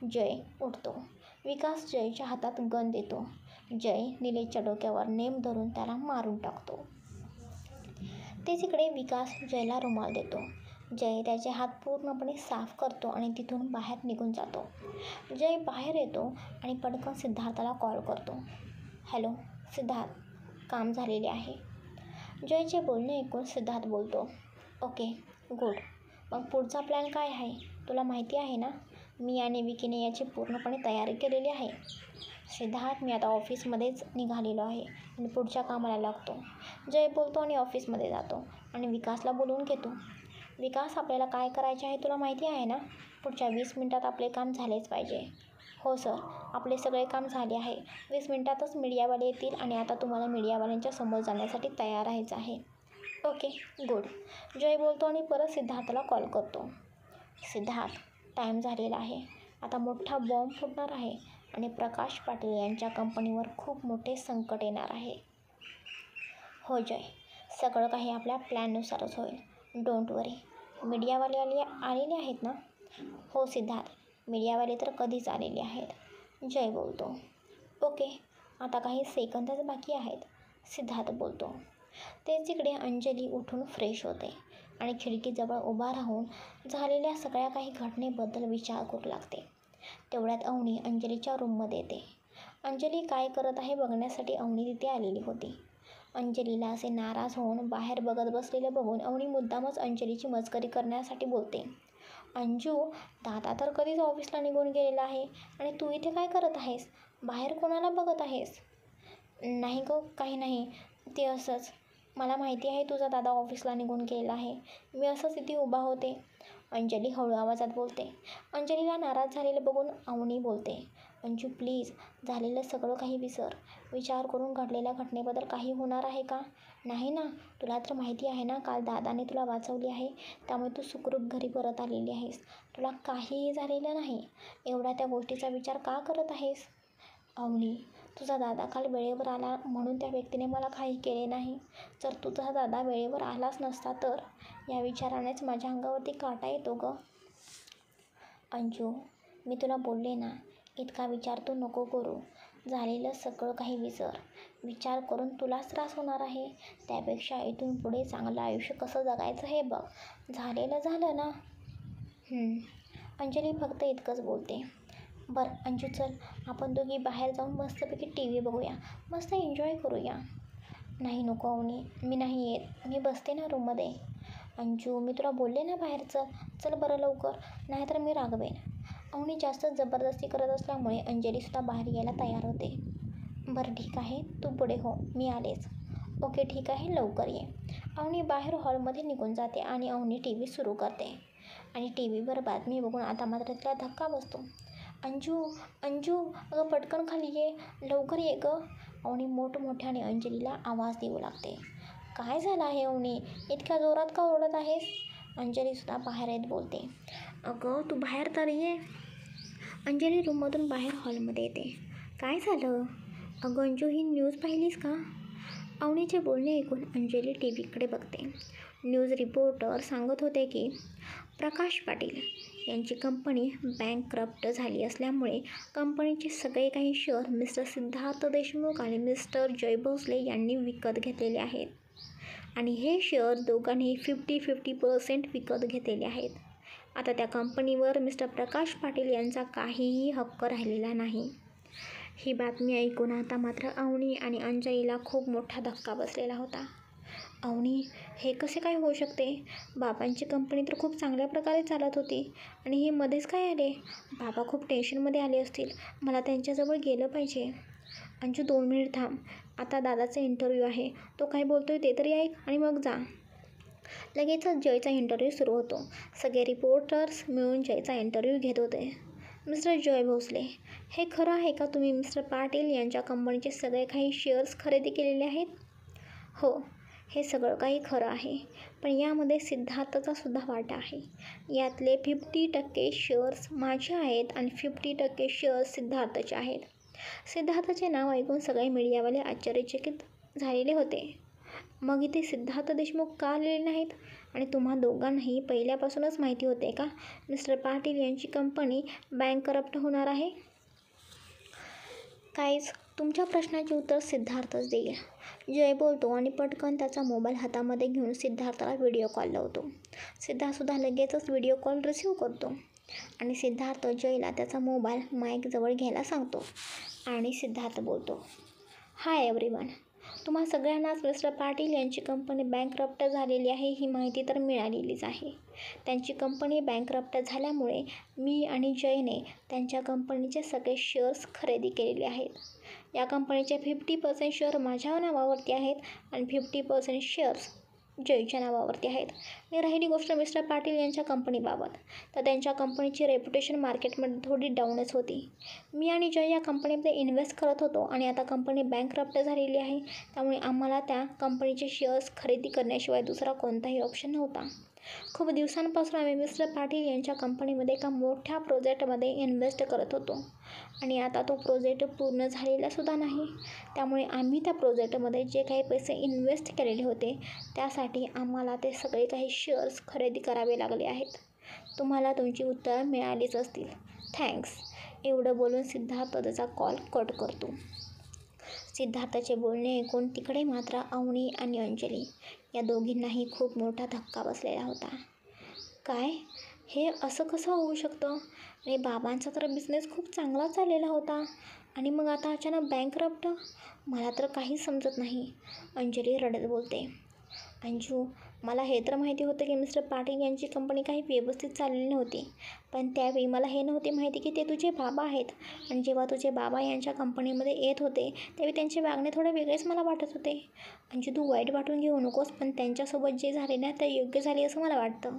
जय उठतो. विकास जयच्या हातात गन देतो. जय निलेशच्या डोक्यावर नेम धरून त्याला मारून टाकतो. तेच इकडे विकास जयला रुमाल देतो. जय त्याचे हात पूर्णपणे साफ करतो आणि तिथून बाहेर निघून जातो. जय बाहेर येतो आणि पटकन सिद्धार्थला कॉल करतो. हॅलो सिद्धार्थ, काम झालेले आहे. जयचे बोलणे ऐकून सिद्धार्थ बोलतो. Okay good. मग पुढचा प्लॅन काय आहे? तुला माहिती आहे ना, मी आणि विकीने याची पूर्णपणे तयारी केलेली आहे. सिद्धार्थ, मी आता ऑफिसमध्येच निघालेलो आहे आणि पुढच्या कामाला लागतो. जय बोलतो आणि ऑफिसमध्ये जातो आणि विकासला बोलवून घेतो. विकास, आपल्याला काय करायचे आहे तुला माहिती आहे ना? पुढच्या 20 मिनिटात आपले काम झालेच पाहिजे. हो सर, आपले सगळे काम झाले आहे. 20 मिनिटातच मीडियावाले येतील आणि आता तुम्हाला मीडियावाल्यांच्या समोर जाण्यासाठी तयार राहायचं आहे. Okay good. जय बोलतो आणि परत सिद्धार्थला कॉल करतो. सिद्धार्थ, टाईम झालेला आहे. आता मोठा बॉम्ब फुटणार आहे आणि प्रकाश पाटील यांच्या कंपनीवर खूप मोठे संकट येणार आहे. हो जय, सगळं काही आपल्या प्लॅननुसारच होईल. डोंट वरी. मीडियावाले आलेले आहेत ना? हो सिद्धार्थ, मीडियावाले तर कधीच आलेले आहेत. जय बोलतो. ओके, आता काही सेकंदच बाकी आहेत. सिद्धार्थ बोलतो. तेच इकडे अंजली उठून फ्रेश होते आणि खिडकीजवळ उभा राहून झालेल्या सगळ्या काही घटनेबद्दल विचार करू लागते. तेवढ्यात अवनी अंजलीच्या रूममध्ये येते. अंजली काय करत आहे बघण्यासाठी अवनी तिथे आलेली होती. अंजलीला असे नाराज होऊन बाहेर बघत बसलेलं बघून अवनी मुद्दामच अंजलीची मस्करी करण्यासाठी बोलते. अंजू, दादा तर कधीच ऑफिसला निघून गेलेला आहे आणि तू इथे काय करत आहेस? बाहेर कोणाला बघत आहेस? नाही गं, काही नाही, ते असंच. मला माहिती आहे तुझा दादा ऑफिसला निघून गेलेला आहे. मी असंच इथे उभा होते. अंजली हळू आवाजात बोलते. अंजलीला नाराज झालेलं बघून अवनी बोलते. अंजू प्लीज, झालेलं सगळं काही विसर. विचार करून घडलेल्या घटनेबद्दल काही होणार आहे का? नाही ना? तुला तर माहिती आहे ना, काल दादाने तुला वाचवली आहे, त्यामुळे तू सुखरूप घरी परत आलेली आहेस. तुला काहीही झालेलं नाही. एवढ्या त्या गोष्टीचा विचार का करत आहेस? अवनी, तुझा दादा काल वेळेवर आला म्हणून त्या व्यक्तीने मला काही केले नाही. जर तुझा दादा वेळेवर आलाच नसता तर? या विचारानेच माझ्या अंगावरती काटा येतो गं. अंजू, मी तुला बोलले ना, इतका विचार तू नको करू. झालेलं सगळं काही विसर. विचार करून तुलाच त्रास होणार आहे. त्यापेक्षा इथून पुढे चांगलं आयुष्य कसं जगायचं हे बघ. झालेलं झालं ना. अंजली फक्त इतकंच बोलते. बरं अंजू, चल आपण दोघी बाहेर जाऊन मस्तपैकी TV बघूया, मस्त एन्जॉय करूया. नाही नको अवनी, मी नाही येत. मी बसते ना रूममध्ये. अंजू, मी तुला बोलले ना बाहेर चल. चल बरं लवकर, नाहीतर मी रागवेन. अवनी जास्त जबरदस्ती करत असल्यामुळे अंजलीसुद्धा बाहेर यायला तयार होते. बरं ठीक आहे, तू पुढे हो, मी आलेच. ओके ठीक आहे, लवकर ये. अवनी बाहेर हॉलमध्ये निघून जाते आणि अवनी TV सुरू करते आणि TVवर बातमी बघून आता मात्र तिला धक्का बसतो. अंजू, अंजू, अगं पटकन खाली ये, लवकर ये गं. अवनी मोठमोठ्याने अंजलीला आवाज देऊ लागते. काय झालं आहे अवनी? इतक्या जोरात का ओरडत आहेस? अंजलीसुद्धा बाहेर येत बोलते. अगं तू बाहेर तर ये. अंजली रूममधून बाहेर हॉलमध्ये येते. काय झालं? अगं अंजू, ही न्यूज पाहिलीस का? अवनीचे बोलणे ऐकून अंजली TVकडे बघते. न्यूज रिपोर्टर सांगत होते की प्रकाश पाटील यांची कंपनी बँकरप्ट झाली असल्यामुळे कंपनीचे सगळे काही शेअर मिस्टर सिद्धार्थ देशमुख आणि मिस्टर जय भोसले यांनी विकत घेतलेले आहेत आणि हे शेअर दोघांनी 50-50% विकत घेतलेले आहेत. आता त्या कंपनीवर मिस्टर प्रकाश पाटील यांचा काहीही हक्क राहिलेला नाही. ही बातमी ऐकून आता मात्र अवनी आणि अंजलीला खूप मोठा धक्का बसलेला होता. अवनी, हे कसे काय होऊ शकते? बाबांची कंपनी तर खूप चांगल्या प्रकारे चालत होती आणि हे मध्येच काय आले? बाबा खूप टेन्शनमध्ये आले असतील. मला त्यांच्याजवळ गेलं पाहिजे. अंजू 2 मिनिट थांब, आता दादाचा इंटरव्ह्यू आहे, तो काय बोलतोय ते तरी ऐक आणि मग जा. लगेचच जयचा इंटरव्ह्यू सुरू होतो. सगळे रिपोर्टर्स मिळून जयचा इंटरव्ह्यू घेत होते. मिस्टर जय भोसले, हे खरं आहे का तुम्ही मिस्टर पाटील यांच्या कंपनीचे सगळे काही शेअर्स खरेदी केलेले आहेत? हो, हे सगळं काही खरं आहे, पण यामध्ये सिद्धार्थचा सुद्धा वाटा आहे. यातले 50% शेअर्स माझे आहेत आणि 50% शेअर्स सिद्धार्थचे आहेत. सिद्धार्थचे नाव ऐकून सगळे मीडियावाले आश्चर्यचकित झालेले होते. मग इथे सिद्धार्थ देशमुख का आलेले नाहीत? आणि तुम्हा दोघांनाही पहिल्यापासूनच माहिती होते का मिस्टर पाटील यांची कंपनी बँकरप्ट होणार आहे? काहीच, तुमच्या प्रश्नाचे उत्तर सिद्धार्थच देईल. जय बोलतो आणि पटकन त्याचा मोबाईल हातामध्ये घेऊन सिद्धार्थला व्हिडिओ कॉल लावतो. सिद्धार्थसुद्धा लगेचच व्हिडिओ कॉल रिसीव्ह करतो आणि सिद्धार्थ जयला त्याचा मोबाईल माईकजवळ घ्यायला सांगतो आणि सिद्धार्थ बोलतो. हाय एव्हरीवन, तुम्हा सगळ्यांनाच मिस्टर पाटील यांची कंपनी बँकरप्ट झालेली आहे ही माहिती तर मिळालेलीच आहे. त्यांची कंपनी बँकरप्ट झाल्यामुळे मी आणि जयने त्यांच्या कंपनीचे सगळे शेअर्स खरेदी केलेले आहेत. या कंपनीचे 50% शेअर माझ्या नावावरती आहेत आणि 50% शेअर्स जयच्या नावावरती आहेत. आणि राहिली गोष्ट मिस्टर पाटील यांच्या कंपनीबाबत, तर त्यांच्या कंपनीची रेप्युटेशन मार्केटमध्ये थोडी डाऊनच होती. मी आणि जय या कंपनीमध्ये इन्व्हेस्ट करत होतो आणि आता कंपनी बँकरप्ट झालेली आहे, त्यामुळे आम्हाला त्या कंपनीचे शेअर्स खरेदी करण्याशिवाय दुसरा कोणताही ऑप्शन नव्हता. खूप दिवसांपासून आम्ही मिस्टर पाटील यांच्या कंपनीमध्ये एका मोठ्या प्रोजेक्टमध्ये इन्व्हेस्ट करत होतो आणि आता तो प्रोजेक्ट पूर्ण झालेलासुद्धा नाही. त्यामुळे आम्ही त्या प्रोजेक्टमध्ये जे काही पैसे इन्व्हेस्ट केलेले होते त्यासाठी आम्हाला ते सगळे काही शेअर्स खरेदी करावे लागले आहेत. तुम्हाला तुमची उत्तरं मिळालीच असतील. थँक्स. एवढं बोलून सिद्धार्थ त्याचा कॉल कट करतो. सिद्धार्थचे बोलणे ऐकून तिकडे मात्र अवनी आणि अंजली या दोघींनाही खूप मोठा धक्का बसलेला होता. काय? हे असं कसं होऊ शकतं? आणि बाबांचा तर बिझनेस खूप चांगला चाललेला होता आणि मग आता अचानक बँकरप्ट? मला तर काहीच समजत नाही. अंजली रडत बोलते. अंजू, मला हे तर माहिती होतं की मिस्टर पाटील यांची कंपनी काही व्यवस्थित चाललेली नव्हती, पण त्यावेळी मला हे नव्हते माहिती की ते तुझे बाबा आहेत. आणि जेव्हा तुझे बाबा यांच्या कंपनीमध्ये येत होते त्यावेळी त्यांचे वागणे थोडे वेगळेच मला वाटत होते. अंजू, तू वाईट वाटून घेऊ नकोस, पण त्यांच्यासोबत जे झाले ना ते योग्य झाले असं मला वाटतं.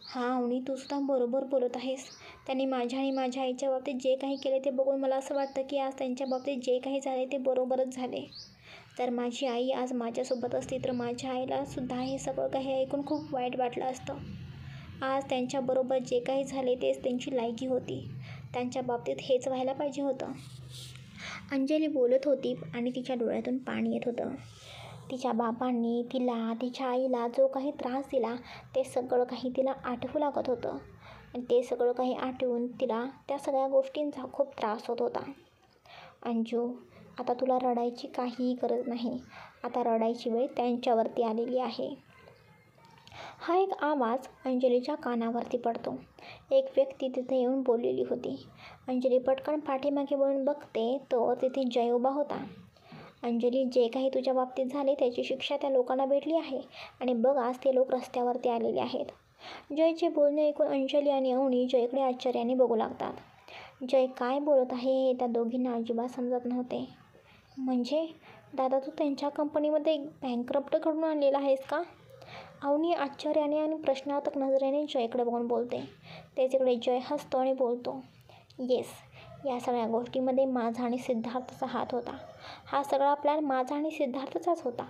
हां अवनी, तू सुद्धा बरोबर बोलत आहेस. त्यांनी माझ्या आणि माझ्या आईच्या बाबतीत जे काही केले ते बघून मला असं वाटतं की आज त्यांच्या बाबतीत जे काही झाले ते बरोबरच झाले. जर माझी आई आज माझ्यासोबत असती तर माझ्या आईलासुद्धा हे सगळं काही ऐकून खूप वाईट वाटलं असतं. आज त्यांच्याबरोबर जे काही झाले तेच त्यांची लायकी होती. त्यांच्या बाबतीत हेच व्हायला पाहिजे होतं. अंजली बोलत होती आणि तिच्या डोळ्यातून पाणी येत होतं. तिच्या बाबांनी तिला, तिच्या आईला जो काही त्रास दिला ते सगळं काही तिला आठवू लागत होतं. आणि ते सगळं काही आठवून तिला त्या सगळ्या गोष्टींचा खूप त्रास होत होता. अंजू, आता तुला रडायची काहीही गरज नाही. आता रडायची वेळ त्यांच्यावरती आलेली आहे. हा एक आवाज अंजलीच्या कानावरती पडतो. एक व्यक्ती तिथे येऊन बोललेली होती. अंजली पटकन पाठीमागे वळून बघते तर तिथे जय उभा होता. अंजली, जे काही तुझ्या बाबतीत झाले त्याची शिक्षा त्या लोकांना भेटली आहे आणि बघ आज ते लोक रस्त्यावरती आलेले आहेत. जयचे बोलणे ऐकून अंजली आणि अवनी जयकडे आश्चर्याने बघू लागतात. जय काय बोलत आहे हे त्या दोघींना अजिबात समजत नव्हते. म्हणजे दादा, तू त्यांच्या कंपनीमध्ये बँकरप्ट घडून आणलेला आहेस का? अवनी आश्चर्याने आणि प्रश्नार्थक नजरेने जयकडे बघून बोलते. त्याच्याकडे जय हसतो आणि बोलतो, येस, या सगळ्या गोष्टीमध्ये माझा आणि सिद्धार्थचा हात होता. हा सगळा प्लॅन माझा आणि सिद्धार्थचाच होता.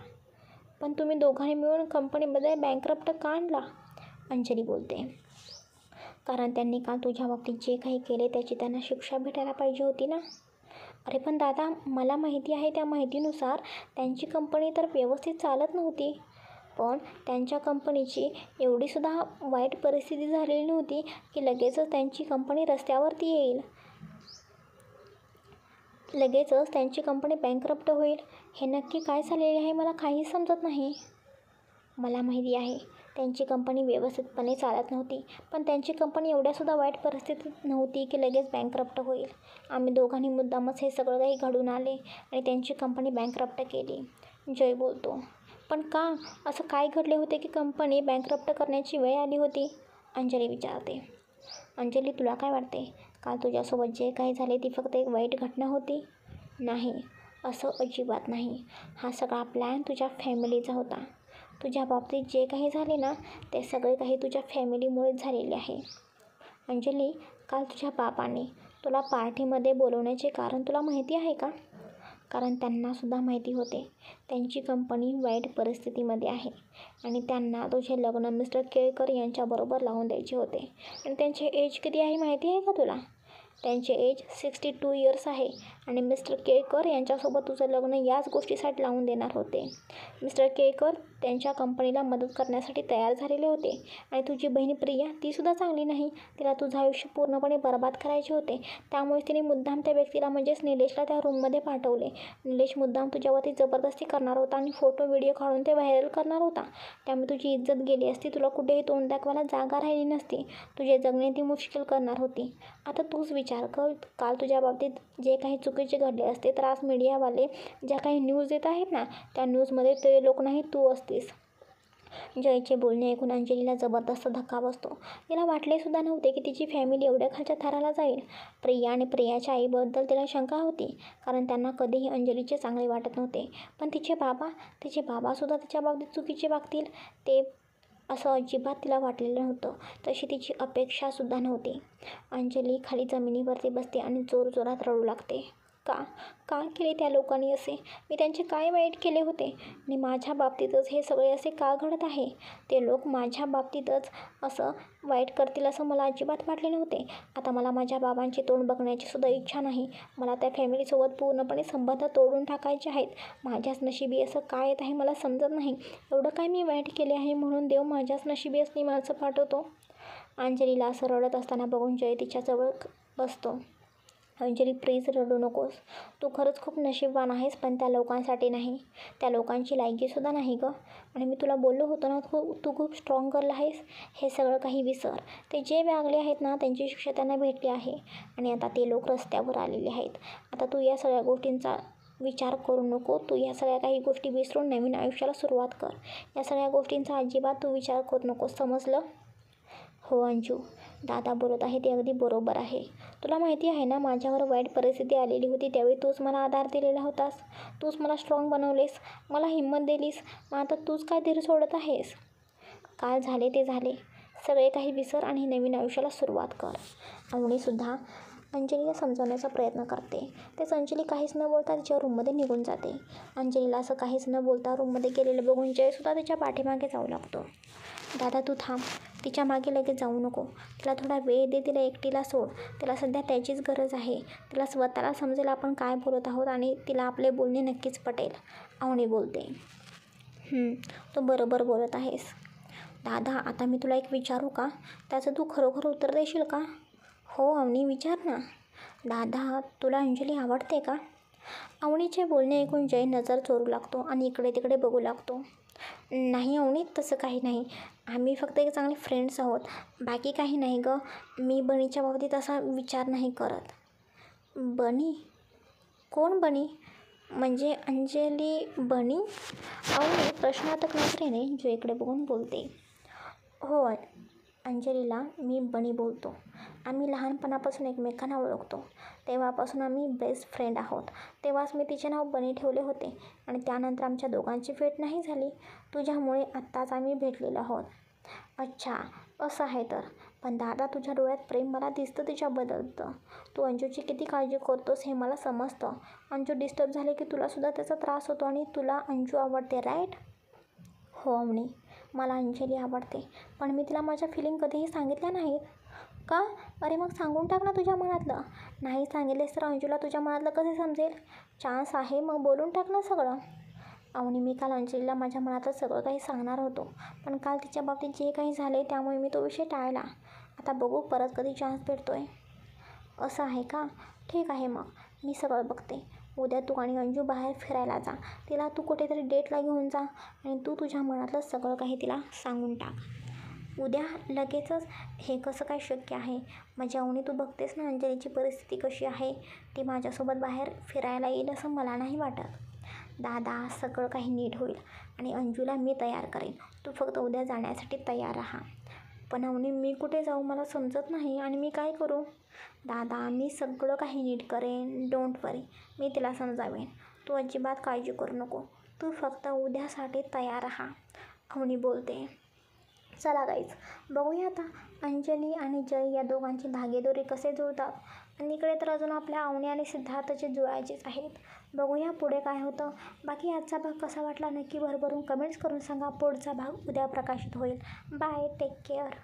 पण तुम्ही दोघांनी मिळून कंपनीमध्ये बँकरप्ट का आणला? अंजली बोलते. कारण त्यांनी काल तुझ्या बाबतीत जे काही केले त्याची त्यांना शिक्षा भेटायला पाहिजे होती ना. अरे पण दादा, मला माहिती आहे त्या माहितीनुसार त्यांची कंपनी तर व्यवस्थित चालत नव्हती. पण त्यांच्या कंपनीची एवढीसुद्धा वाईट परिस्थिती झालेली नव्हती की लगेचच त्यांची कंपनी रस्त्यावरती येईल, लगेचच त्यांची कंपनी बँकरप्ट होईल. हे नक्की काय झालेले आहे मला काहीच समजत नाही. मला माहिती आहे त्यांची कंपनी व्यवस्थितपणे चालत नव्हती, पण त्यांची कंपनी एवढ्यासुद्धा वाईट परिस्थितीत नव्हती की लगेच बँकरप्ट होईल. आम्ही दोघांनी मुद्दामच हे सगळं काही घडून आले आणि त्यांची कंपनी बँकरप्ट केली. जय बोलतो. पण का? असं काय घडले होते की कंपनी बँकरप्ट करण्याची वेळ आली होती? अंजली विचारते. अंजली, तुला काय वाटते? काल तुझ्यासोबत जे काही झाले ती फक्त एक वाईट घटना होती? नाही, असं अजिबात नाही. हा सगळा प्लॅन तुझ्या फॅमिलीचा होता. तुझ्या बाबतीत जे काही झाले ना ते सगळे काही तुझ्या फॅमिलीमुळेच झालेले आहे. अंजली, काल तुझ्या बाबांनी तुला पार्टीमध्ये बोलवण्याचे कारण तुला माहिती आहे का? कारण त्यांनासुद्धा माहिती होते त्यांची कंपनी वाईट परिस्थितीमध्ये आहे आणि त्यांना तुझे लग्न मिस्टर केळकर यांच्याबरोबर लावून द्यायचे होते. आणि त्यांचे एज किती आहे माहिती आहे का तुला? त्यांचे एज 62 इयर्स आहे आणि मिस्टर केळकर यांच्यासोबत तुझं लग्न याच गोष्टीसाठी लावून देणार होते. मिस्टर केळकर त्यांच्या कंपनीला मदत करण्यासाठी तयार झालेले होते आणि तुझी बहीण प्रिया तीसुद्धा चांगली नाही. तिला तुझं आयुष्य पूर्णपणे बरबाद करायचे होते. त्यामुळे तिने मुद्दाम त्या व्यक्तीला म्हणजेच निलेशला त्या रूममध्ये पाठवले. निलेश मुद्दाम तुझ्यावरती जबरदस्ती करणार होता आणि फोटो व्हिडिओ काढून ते व्हायरल करणार होता. त्यामुळे तुझी इज्जत गेली असती, तुला कुठेही तोंड दाखवायला जागा राहिली नसती, तुझे जगणे ती मुश्किल करणार होती. आता तूच विचार कर, काल तुझ्या बाबतीत जे काही चुकीचे घडले असते तर आज मीडियावाले ज्या काही न्यूज देत आहेत ना त्या न्यूजमध्ये ते लोक नाही तू असतीस. जयचे बोलणे ऐकून अंजलीला जबरदस्त धक्का बसतो. तिला वाटलेसुद्धा नव्हते की तिची फॅमिली एवढ्या खालच्या थराला जाईल. प्रिया आणि प्रियाच्या आईबद्दल तिला शंका होती कारण त्यांना कधीही अंजलीचे चांगले वाटत नव्हते. पण तिचे बाबासुद्धा तिच्या बाबतीत चुकीचे वागतील ते असं अजिबात तिला वाटलेलं नव्हतं. तशी तिची अपेक्षासुद्धा नव्हती. अंजली खाली जमिनीवरती बसते आणि जोरजोरात रडू लागते. का केले त्या लोकांनी असे? मी त्यांचे काय वाईट केले होते आणि माझ्या बाबतीतच हे सगळे असे का घडत आहे? ते लोक माझ्या बाबतीतच असं वाईट करतील असं मला अजिबात वाटले नव्हते. आता मला माझ्या बाबांचे तोंड बघण्याची सुद्धा इच्छा नाही. मला त्या फॅमिलीसोबत पूर्णपणे संबंध तोडून टाकायचे आहेत. माझ्याच नशिबी असं काय येत आहे मला समजत नाही. एवढं काय मी वाईट केले आहे म्हणून देव माझ्याच नशिबी असली माणसं पाठवतो? अंजलीला असं रडत असताना बघून जय तिच्याजवळ बसतो अंजली प्लीज रडू नकोस. तू खरंच खूप नशीबवान आहेस, पण त्या लोकांसाठी नाही. त्या लोकांची लायकीसुद्धा नाही गं. आणि मी तुला बोललो होतो ना, तू खूप स्ट्रॉंग गर्ल आहेस. हे सगळं काही विसर. ते जे वागले आहेत ना, त्यांची शिक्षा त्यांना भेटली आहे. आणि आता ते लोक रस्त्यावर आलेले आहेत. आता तू या सगळ्या गोष्टींचा विचार करू नको. तू या सगळ्या काही गोष्टी विसरून नवीन आयुष्याला सुरुवात कर. या सगळ्या गोष्टींचा अजिबात तू विचार करू नकोस, समजलं? हो अंजू, दादा बोलत आहे ते अगदी बरोबर आहे. तुला माहिती आहे ना, माझ्यावर वाईट परिस्थिती आलेली होती त्यावेळी तूच मला आधार दिलेला होतास. तूच मला स्ट्रॉंग बनवलेस, मला हिंमत दिलीस. मग आता तूच काय धीर सोडत आहेस? काल झाले ते झाले. सगळे काही विसर आणि नवीन आयुष्याला सुरुवात कर. अवनीसुद्धा अंजलीला समजवण्याचा प्रयत्न करते. तेच अंजली काहीच न बोलता तिच्या रूममध्ये निघून जाते. अंजलीला असं काहीच न बोलता रूममध्ये गेलेलं बघून जयसुद्धा तिच्या पाठीमागे जाऊ लागतो. दादा तू थांब. तिच्या मागे लगेच जाऊ नको. तिला थोडा वेळ दे. तिला एकटीला सोड. तिला सध्या त्याचीच गरज आहे. तिला स्वतःला समजेल आपण काय बोलत आहोत आणि तिला आपले बोलणे नक्कीच पटेल. अवनी बोलते. तू बरोबर बोलत आहेस. दादा आता मी तुला एक विचारू का? त्याचं तू खरोखर उत्तर देशील का? हो अवनी, विचार ना. दादा तुला अंजली आवडते का? अवनीचे बोलणे ऐकून जय नजर चोरू लागतो आणि इकडे तिकडे बघू लागतो. नाही अवनी, तसं काही नाही. आम्ही फक्त एक चांगले फ्रेंड्स आहोत. बाकी काही नाही गं. मी बनीच्या बाबतीत असा विचार नाही करत. बनी? कोण बनी? म्हणजे अंजली बनी? अवनी प्रश्नार्थक नजरेने जयकडे बघून बोलते. हो अंजलीला मी बनी बोलतो. आम्ही लहानपणापासून एकमेकांना ओळखतो. तेव्हापासून आम्ही बेस्ट फ्रेंड आहोत. तेव्हाच मी तिचे नाव बनी ठेवले होते आणि त्यानंतर आमच्या दोघांची भेट नाही झाली. तुझ्यामुळे आत्ताच आम्ही भेटलेलो आहोत. अच्छा असं आहे तर. पण दादा तुझ्या डोळ्यात प्रेम मला दिसतं तिच्याबद्दलचं. तू अंजूची किती काळजी करतोस हे मला समजतं. अंजू डिस्टर्ब झाले की तुलासुद्धा त्याचा त्रास होतो आणि तुला अंजू आवडते, राईट? हो अवनी, मला अंजली आवडते. पण मी तिला माझ्या फिलिंग कधीही सांगितल्या नाहीत. का? अरे मग सांगून टाक ना तुझ्या मनातलं. नाही सांगितलेस तर अंजूला तुझ्या मनातलं कसे समजेल? चान्स आहे मग बोलून टाक ना सगळं. अवनी मी काल अंजलीला माझ्या मनातलं सगळं काही सांगणार होतो. पण काल तिच्या बाबतीत जे काही झाले त्यामुळे मी तो विषय टाळला. आता बघू परत कधी चान्स भेटतोय. असं आहे का? ठीक आहे मग. मी सगळं बघते. उद्या तू आणि अंजू बाहेर फिरायला जा. तिला तू कुठेतरी डेटला घेऊन जा आणि तू तुझ्या मनातलं सगळं काही तिला सांगून टाक. उद्या लगेचच? हे कसं काय शक्य आहे? म्हणजे अवनी तू बघतेस ना अंजलीची परिस्थिती कशी आहे. ती माझ्यासोबत बाहेर फिरायला येईल असं मला नाही वाटत. दादा सगळं काही नीट होईल आणि अंजूला मी तयार करेन. तू फक्त उद्या जाण्यासाठी तयार राहा. पण अवनी मी कुठे जाऊ मला समजत नाही आणि मी काय करू? दादा मी सगळं काही नीट करेन. डोंट वरी. मी तिला समजावेन. तू अजिबात काळजी करू नको. तू फक्त उद्यासाठी तयार राहा. अवनी बोलते. चला गाईज बघूया आता अंजली आणि जय या दोघांची धागेदोरी कसे जुळतात. आणि इकडे तर अजून आपल्या अवनी आणि सिद्धार्थचे जुळायचेच आहेत. बघूया पुढे काय होतं. बाकी आजचा भाग कसा वाटला नक्की भरभरून कमेंट्स करून सांगा. पुढचा भाग उद्या प्रकाशित होईल. Bye, take care.